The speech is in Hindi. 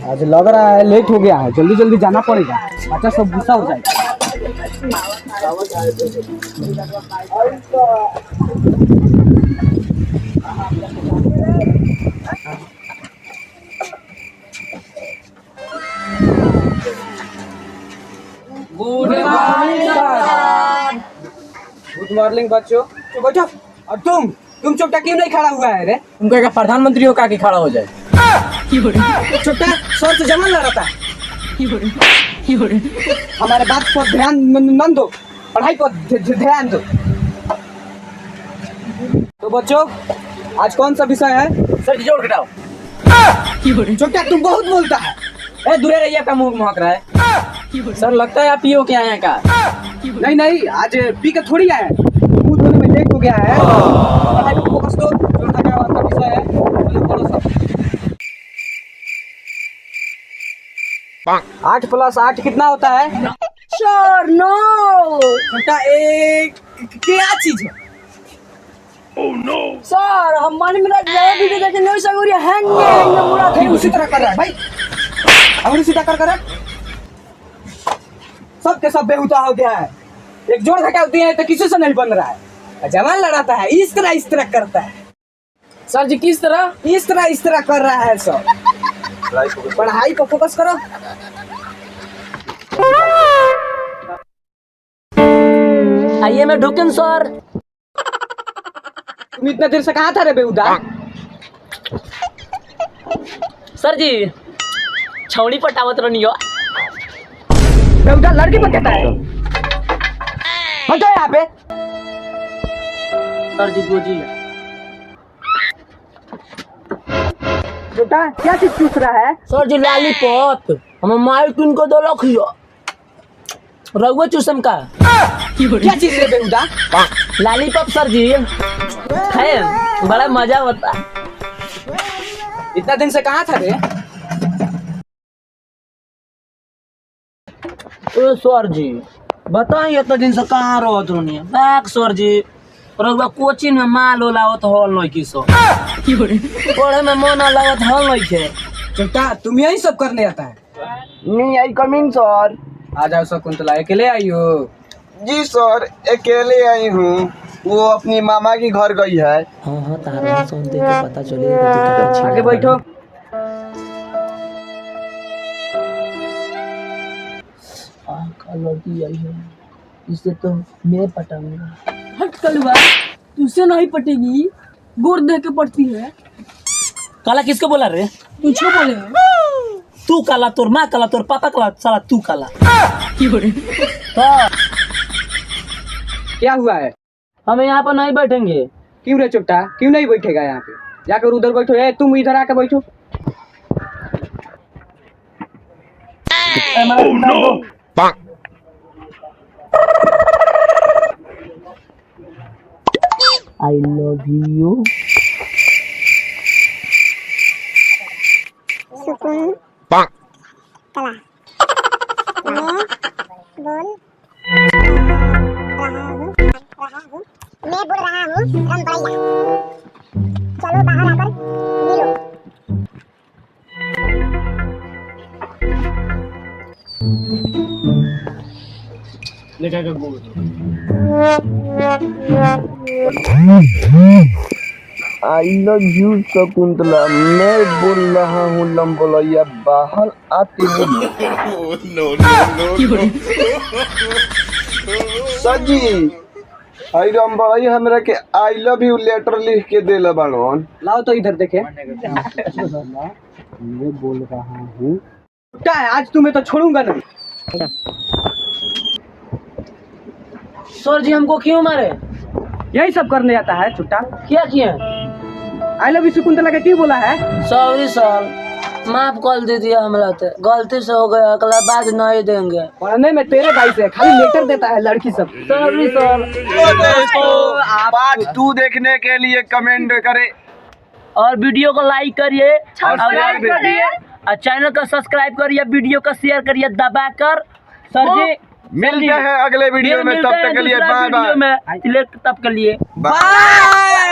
आज लग रहा है लेट हो गया है, जल्दी जल्दी जाना पड़ेगा, बच्चा सब गुस्सा हो जाएगा। गुड मॉर्निंग बच्चों, तो बैठो। और तुम छोटा क्यों नहीं खड़ा हुआ है रे? तुमको क्या प्रधानमंत्री हो का खड़ा हो जाए? छोटा सर से जमन लड़ाता है। हमारे बात पर ध्यान न दो, पढ़ाई पर ध्यान दो। तो बच्चों आज कौन सा विषय है? सर जोड़ घटाओ। छोटा तुम बहुत बोलता है। ए दूर रहिए, का मुंह महक रहा है। सर लगता है आप पियो के आए हैं का? नहीं आज पी के थोड़ी आए, मुंह धोने में लेट हो गया है। पढ़ाई पर फोकस दो। छोटा क्या कौन सा विषय है? बोलो सब। 8 + 8 कितना होता है? Sir no. छोटा एक क्या चीज है? सर हम मन में वीडियो देखे नहीं सगुरी हैंग पूरा फिर उसी तरह कर रहा है भाई, और उसी तरह कर सब के सब बेहुदा हो गया है। एक जोड़ घटा होती है तो किसी से नहीं बन रहा है। जवान लड़ाता है इस तरह करता है। सर जी किस तरह? इस तरह कर रहा है सब। पढ़ाई पर फोकस करो। आइए मैं ढुकन सर। तुम इतना देर से कहाँ था रे बेहुदा? सर जी छौड़ी पटावत रहनी हो। बेहुदा लड़की पर कहता है। हटो यहाँ पे। सर जी गोजी बेटा क्या चीज चूस रहा है? सर जी लॉलीपॉप हम मार किन को दो लखियो रघुआ चूसम का। क्या चीज रे बेहुदा? लॉलीपॉप सर जी है, बड़ा मजा होता है। इतना दिन से कहाँ था रे? ओ सर जी बताइए इतना दिन से कहाँ रहो तुमने? बैक सर जी रघुआ कोचिंग में माल लागत हॉल नहीं की सो पढ़े में मन लागत हॉल नहीं खे। बेटा तुम यही सब करने आता है? नहीं आई कमिंग सर। आ जाओ शकुंतला, अकेले आई हो? जी सर अकेले आई हूँ, वो अपनी मामा की घर गई है। हाँ तारा सुन दे के पता चलेगा। आगे बैठो। लड़की आई है, इससे तो मैं पटाऊंगा। हट कलवा, तुझसे नहीं पटेगी, गोर दे के पड़ती है। काला किसको बोला रे? तुझको बोले हैं। तू काला, तोर माँ काला, तोर पापा काला, साला तू काला। क्या हुआ है? हम यहाँ पर नहीं बैठेंगे। क्यों रे चुट्टा, क्यों नहीं बैठेगा यहाँ पे? जाकर उधर बैठो। ए तुम इधर आके बैठो। I love you. मैं बोल रहा हूँ रमभैया, चलो बाहर आकर मिलो। आई लव यू शकुंतला, मैं बोल रहा हूँ लंबोलैया, बाहर आते सर जी आई लंबोलैया हमरा के आई लव यू लेटर लिख के दे बाड़न। लाओ तो इधर देखे। मैं बोल रहा हूँ क्या है, आज तुम्हें तो छोड़ूंगा नहीं। सर जी हमको क्यों मारे? यही सब करने आता है छुट्टा। क्या किया? आई लव यू शकुंतला के क्यों बोला है? सॉरी सर, माफ कर दीजिए, हमरा से गलती से हो गया, अगला बार नहीं देंगे। पढ़ने में तेरे भाई से खाली लेटर देता है लड़की सब। Sorry sir. पार्ट 2 देखने के लिए कमेंट करें और वीडियो को लाइक करिए और चैनल को सब्सक्राइब करिए, वीडियो को शेयर करिए दबाकर। सर जी मिलते हैं अगले वीडियो में, तब तक के लिए बाय बाय। तब के लिए बाय।